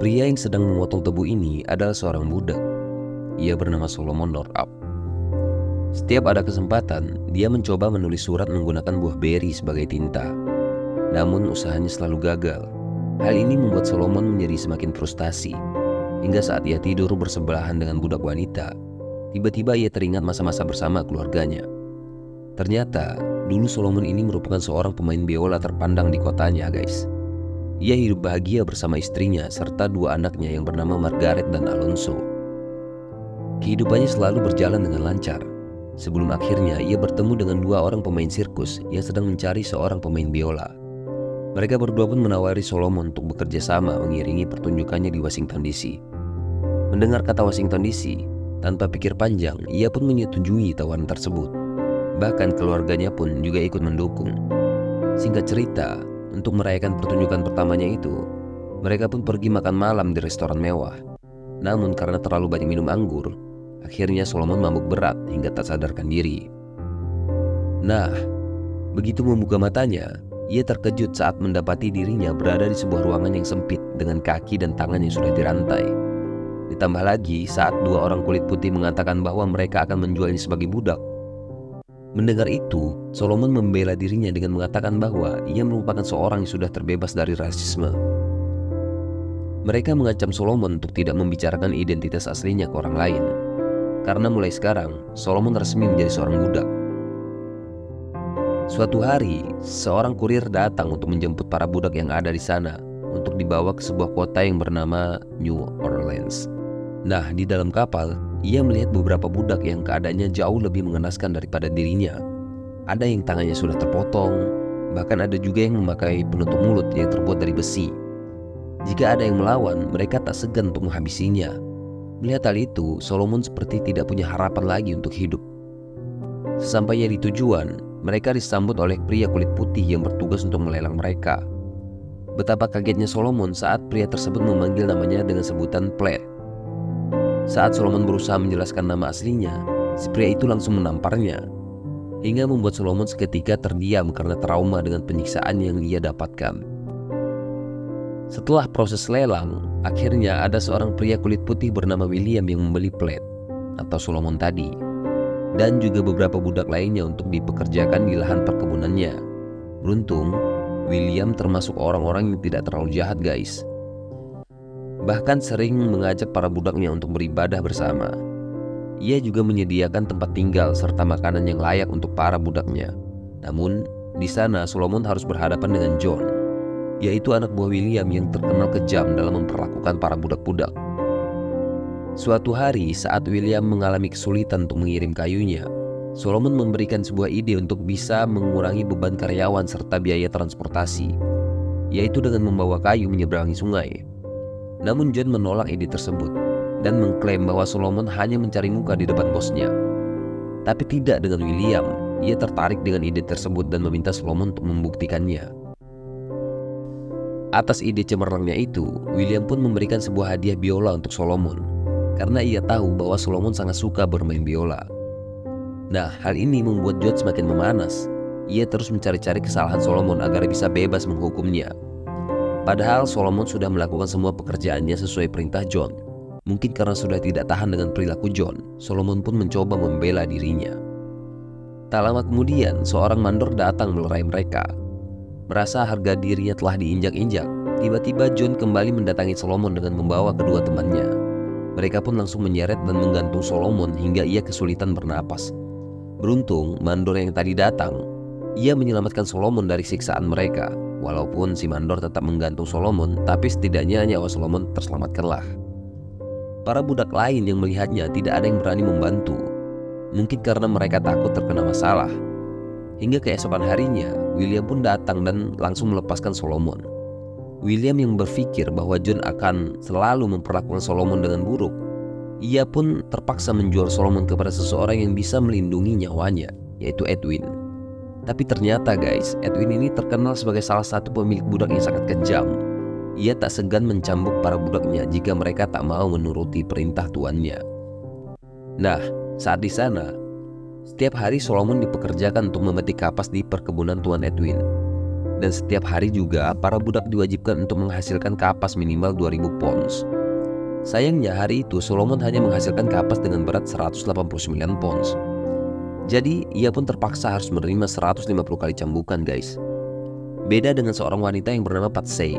Pria yang sedang memotong tebu ini adalah seorang budak. Ia bernama Solomon Northup. Setiap ada kesempatan, dia mencoba menulis surat menggunakan buah beri sebagai tinta. Namun usahanya selalu gagal. Hal ini membuat Solomon menjadi semakin frustasi. Hingga saat ia tidur bersebelahan dengan budak wanita, tiba-tiba ia teringat masa-masa bersama keluarganya. Ternyata, dulu Solomon ini merupakan seorang pemain biola terpandang di kotanya, guys. Ia hidup bahagia bersama istrinya serta dua anaknya yang bernama Margaret dan Alonso. Kehidupannya selalu berjalan dengan lancar. Sebelum akhirnya ia bertemu dengan dua orang pemain sirkus yang sedang mencari seorang pemain biola. Mereka berdua pun menawari Solomon untuk bekerja sama mengiringi pertunjukannya di Washington DC. Mendengar kata Washington DC, tanpa pikir panjang, ia pun menyetujui tawaran tersebut. Bahkan keluarganya pun juga ikut mendukung. Singkat cerita, untuk merayakan pertunjukan pertamanya itu, mereka pun pergi makan malam di restoran mewah. Namun karena terlalu banyak minum anggur, akhirnya Solomon mabuk berat hingga tak sadarkan diri. Nah, begitu membuka matanya, ia terkejut saat mendapati dirinya berada di sebuah ruangan yang sempit dengan kaki dan tangan yang sudah dirantai. Ditambah lagi saat dua orang kulit putih mengatakan bahwa mereka akan menjualnya sebagai budak. Mendengar itu, Solomon membela dirinya dengan mengatakan bahwa ia merupakan seorang yang sudah terbebas dari rasisme. Mereka mengancam Solomon untuk tidak membicarakan identitas aslinya ke orang lain. Karena mulai sekarang, Solomon resmi menjadi seorang budak. Suatu hari, seorang kurir datang untuk menjemput para budak yang ada di sana untuk dibawa ke sebuah kota yang bernama New Orleans. Nah, di dalam kapal, ia melihat beberapa budak yang keadaannya jauh lebih mengenaskan daripada dirinya. Ada yang tangannya sudah terpotong, bahkan ada juga yang memakai penutup mulut yang terbuat dari besi. Jika ada yang melawan, mereka tak segan untuk menghabisinya. Melihat hal itu, Solomon seperti tidak punya harapan lagi untuk hidup. Sesampainya di tujuan, mereka disambut oleh pria kulit putih yang bertugas untuk melelang mereka. Betapa kagetnya Solomon saat pria tersebut memanggil namanya dengan sebutan Plaid. Saat Solomon berusaha menjelaskan nama aslinya, si pria itu langsung menamparnya, hingga membuat Solomon seketika terdiam karena trauma dengan penyiksaan yang ia dapatkan. Setelah proses lelang, akhirnya ada seorang pria kulit putih bernama William yang membeli Plaid atau Solomon tadi, dan juga beberapa budak lainnya untuk dipekerjakan di lahan perkebunannya. Beruntung, William termasuk orang-orang yang tidak terlalu jahat, guys. Bahkan sering mengajak para budaknya untuk beribadah bersama. Ia juga menyediakan tempat tinggal serta makanan yang layak untuk para budaknya. Namun, di sana Solomon harus berhadapan dengan John, yaitu anak buah William yang terkenal kejam dalam memperlakukan para budak-budak. Suatu hari saat William mengalami kesulitan untuk mengirim kayunya, Solomon memberikan sebuah ide untuk bisa mengurangi beban karyawan serta biaya transportasi, yaitu dengan membawa kayu menyeberangi sungai. Namun John menolak ide tersebut dan mengklaim bahwa Solomon hanya mencari muka di depan bosnya. Tapi tidak dengan William. Ia tertarik dengan ide tersebut dan meminta Solomon untuk membuktikannya. Atas ide cemerlangnya itu, William pun memberikan sebuah hadiah biola untuk Solomon, karena ia tahu bahwa Solomon sangat suka bermain biola. Nah, hal ini membuat John semakin memanas. Ia terus mencari-cari kesalahan Solomon agar bisa bebas menghukumnya. Padahal Solomon sudah melakukan semua pekerjaannya sesuai perintah John. Mungkin karena sudah tidak tahan dengan perilaku John, Solomon pun mencoba membela dirinya. Tak lama kemudian, seorang mandor datang melerai mereka. Merasa harga dirinya telah diinjak-injak, tiba-tiba John kembali mendatangi Solomon dengan membawa kedua temannya. Mereka pun langsung menyeret dan menggantung Solomon hingga ia kesulitan bernapas. Beruntung, mandor yang tadi datang, ia menyelamatkan Solomon dari siksaan mereka. Walaupun si mandor tetap menggantung Solomon, tapi setidaknya nyawa Solomon terselamatkanlah. Para budak lain yang melihatnya tidak ada yang berani membantu. Mungkin karena mereka takut terkena masalah. Hingga keesokan harinya, William pun datang dan langsung melepaskan Solomon. William yang berpikir bahwa John akan selalu memperlakukan Solomon dengan buruk, ia pun terpaksa menjual Solomon kepada seseorang yang bisa melindungi nyawanya, yaitu Edwin. Tapi ternyata guys, Edwin ini terkenal sebagai salah satu pemilik budak yang sangat kejam. Ia tak segan mencambuk para budaknya jika mereka tak mau menuruti perintah tuannya. Nah, saat di sana, setiap hari Solomon dipekerjakan untuk memetik kapas di perkebunan Tuan Edwin. Dan setiap hari juga para budak diwajibkan untuk menghasilkan kapas minimal 2000 pounds. Sayangnya hari itu Solomon hanya menghasilkan kapas dengan berat 189 pounds. Jadi ia pun terpaksa harus menerima 150 kali cambukan guys. Beda dengan seorang wanita yang bernama Patsy.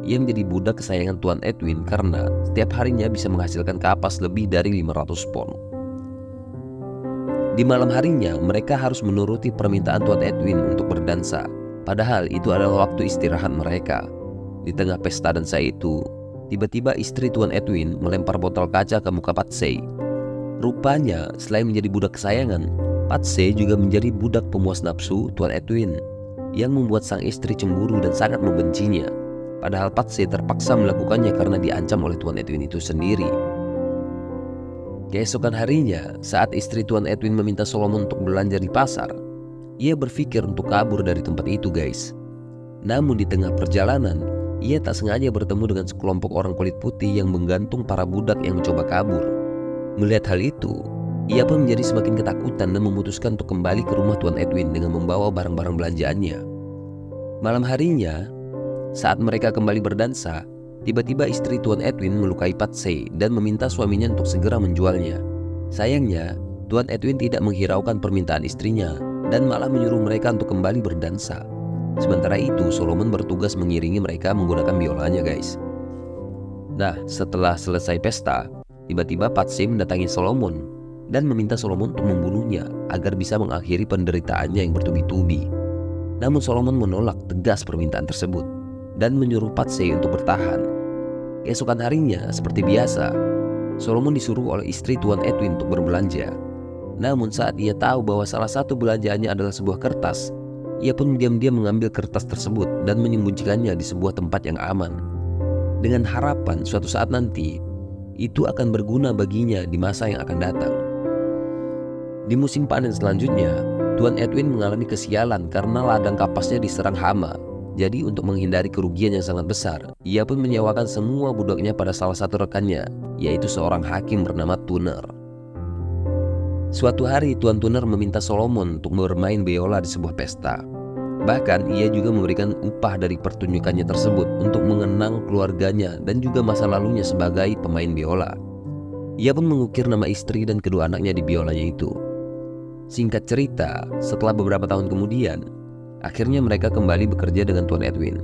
Ia menjadi budak kesayangan Tuan Edwin karena setiap harinya bisa menghasilkan kapas lebih dari 500 pound. Di malam harinya mereka harus menuruti permintaan Tuan Edwin untuk berdansa. Padahal itu adalah waktu istirahat mereka. Di tengah pesta dansa itu, tiba-tiba istri Tuan Edwin melempar botol kaca ke muka Patsy. Rupanya selain menjadi budak kesayangan, Patsy juga menjadi budak pemuas nafsu Tuan Edwin, yang membuat sang istri cemburu dan sangat membencinya. Padahal Patsy terpaksa melakukannya karena diancam oleh Tuan Edwin itu sendiri. Keesokan harinya, saat istri Tuan Edwin meminta Solomon untuk belanja di pasar, ia berpikir untuk kabur dari tempat itu guys. Namun di tengah perjalanan, ia tak sengaja bertemu dengan sekelompok orang kulit putih yang menggantung para budak yang mencoba kabur. Melihat hal itu, ia pun menjadi semakin ketakutan dan memutuskan untuk kembali ke rumah Tuan Edwin dengan membawa barang-barang belanjaannya. Malam harinya, saat mereka kembali berdansa, tiba-tiba istri Tuan Edwin melukai Patsy dan meminta suaminya untuk segera menjualnya. Sayangnya, Tuan Edwin tidak menghiraukan permintaan istrinya dan malah menyuruh mereka untuk kembali berdansa. Sementara itu, Solomon bertugas mengiringi mereka menggunakan biolanya guys. Nah, setelah selesai pesta, tiba-tiba Patsy mendatangi Solomon dan meminta Solomon untuk membunuhnya agar bisa mengakhiri penderitaannya yang bertubi-tubi. Namun Solomon menolak tegas permintaan tersebut dan menyuruh Patsy untuk bertahan. Keesokan harinya, seperti biasa, Solomon disuruh oleh istri Tuan Edwin untuk berbelanja. Namun saat ia tahu bahwa salah satu belanjaannya adalah sebuah kertas, ia pun diam-diam mengambil kertas tersebut dan menyembunyikannya di sebuah tempat yang aman. Dengan harapan suatu saat nanti, itu akan berguna baginya di masa yang akan datang. Di musim panen selanjutnya, Tuan Edwin mengalami kesialan karena ladang kapasnya diserang hama. Jadi untuk menghindari kerugian yang sangat besar, ia pun menyewakan semua budaknya pada salah satu rekannya, yaitu seorang hakim bernama Tuner. Suatu hari Tuan Tuner meminta Solomon untuk bermain biola di sebuah pesta. Bahkan ia juga memberikan upah dari pertunjukannya tersebut untuk mengenang keluarganya dan juga masa lalunya sebagai pemain biola. Ia pun mengukir nama istri dan kedua anaknya di biolanya itu. Singkat cerita, setelah beberapa tahun kemudian, akhirnya mereka kembali bekerja dengan Tuan Edwin.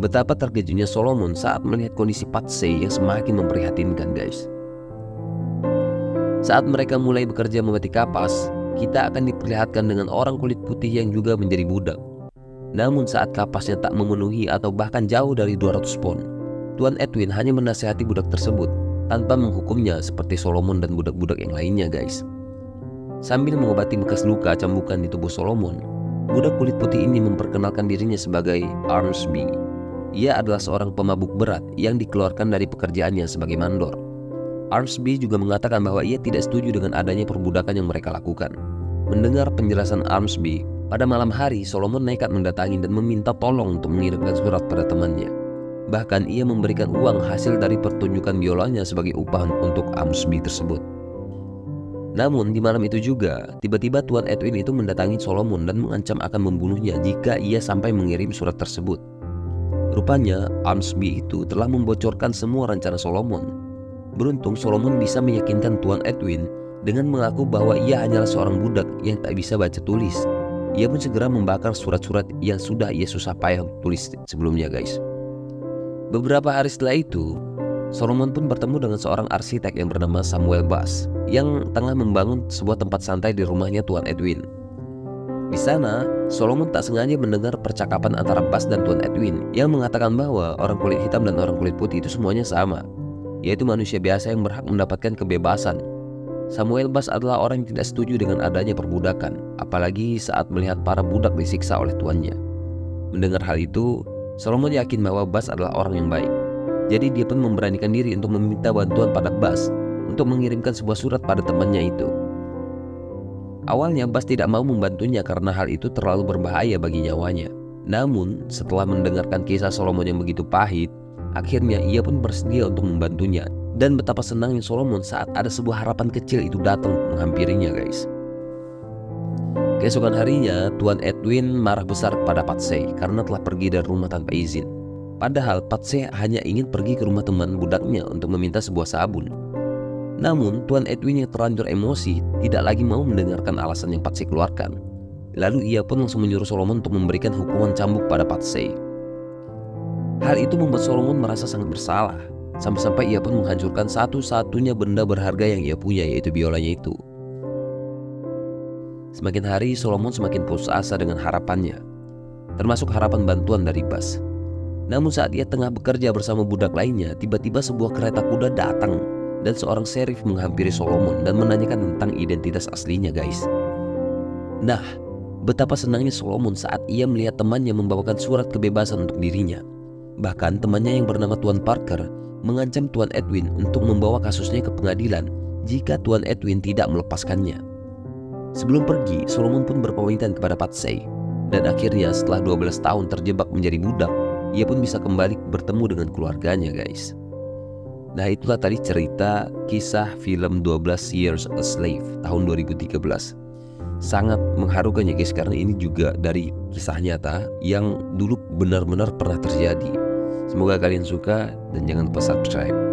Betapa terkejutnya Solomon saat melihat kondisi Patsy yang semakin memprihatinkan guys. Saat mereka mulai bekerja memetik kapas, kita akan diperlihatkan dengan orang kulit putih yang juga menjadi budak. Namun saat kapasnya tak memenuhi atau bahkan jauh dari 200 pound, Tuan Edwin hanya menasihati budak tersebut tanpa menghukumnya seperti Solomon dan budak-budak yang lainnya guys. Sambil mengobati bekas luka cambukan di tubuh Solomon, budak kulit putih ini memperkenalkan dirinya sebagai Armsby. Ia adalah seorang pemabuk berat yang dikeluarkan dari pekerjaannya sebagai mandor. Armsby juga mengatakan bahwa ia tidak setuju dengan adanya perbudakan yang mereka lakukan. Mendengar penjelasan Armsby, pada malam hari Solomon nekat mendatangi dan meminta tolong untuk mengirimkan surat pada temannya. Bahkan ia memberikan uang hasil dari pertunjukan biolanya sebagai upah untuk Armsby tersebut. Namun di malam itu juga, tiba-tiba Tuan Edwin itu mendatangi Solomon dan mengancam akan membunuhnya jika ia sampai mengirim surat tersebut. Rupanya Armsby itu telah membocorkan semua rencana Solomon. Beruntung Solomon bisa meyakinkan Tuan Edwin dengan mengaku bahwa ia hanyalah seorang budak yang tak bisa baca tulis. Ia pun segera membakar surat-surat yang sudah ia susah payah tulis sebelumnya guys. Beberapa hari setelah itu, Solomon pun bertemu dengan seorang arsitek yang bernama Samuel Bass yang tengah membangun sebuah tempat santai di rumahnya Tuan Edwin. Di sana, Solomon tak sengaja mendengar percakapan antara Bass dan Tuan Edwin yang mengatakan bahwa orang kulit hitam dan orang kulit putih itu semuanya sama, yaitu manusia biasa yang berhak mendapatkan kebebasan. Samuel Bass adalah orang yang tidak setuju dengan adanya perbudakan, apalagi saat melihat para budak disiksa oleh tuannya. Mendengar hal itu, Solomon yakin bahwa Bass adalah orang yang baik. Jadi dia pun memberanikan diri untuk meminta bantuan pada Bass untuk mengirimkan sebuah surat pada temannya itu. Awalnya Bass tidak mau membantunya karena hal itu terlalu berbahaya bagi nyawanya. Namun setelah mendengarkan kisah Solomon yang begitu pahit, akhirnya ia pun bersedia untuk membantunya. Dan betapa senangnya Solomon saat ada sebuah harapan kecil itu datang menghampirinya guys. Keesokan harinya, Tuan Edwin marah besar kepada Patsy karena telah pergi dari rumah tanpa izin. Padahal Patsy hanya ingin pergi ke rumah teman budaknya untuk meminta sebuah sabun. Namun Tuan Edwin yang terlanjur emosi tidak lagi mau mendengarkan alasan yang Patsy keluarkan. Lalu ia pun langsung menyuruh Solomon untuk memberikan hukuman cambuk pada Patsy. Hal itu membuat Solomon merasa sangat bersalah, sampai-sampai ia pun menghancurkan satu-satunya benda berharga yang ia punya, yaitu biolanya itu. Semakin hari Solomon semakin putus asa dengan harapannya, termasuk harapan bantuan dari Bas. Namun saat ia tengah bekerja bersama budak lainnya, tiba-tiba sebuah kereta kuda datang dan seorang serif menghampiri Solomon dan menanyakan tentang identitas aslinya, guys. Nah, betapa senangnya Solomon saat ia melihat temannya membawakan surat kebebasan untuk dirinya. Bahkan temannya yang bernama Tuan Parker mengancam Tuan Edwin untuk membawa kasusnya ke pengadilan jika Tuan Edwin tidak melepaskannya. Sebelum pergi, Solomon pun berpamitan kepada Patsy, dan akhirnya setelah 12 tahun terjebak menjadi budak, ia pun bisa kembali bertemu dengan keluarganya, guys. Nah, itulah tadi cerita kisah film 12 Years a Slave tahun 2013. Sangat mengharukan ya guys, karena ini juga dari kisah nyata yang dulu benar-benar pernah terjadi. Semoga kalian suka dan jangan lupa subscribe.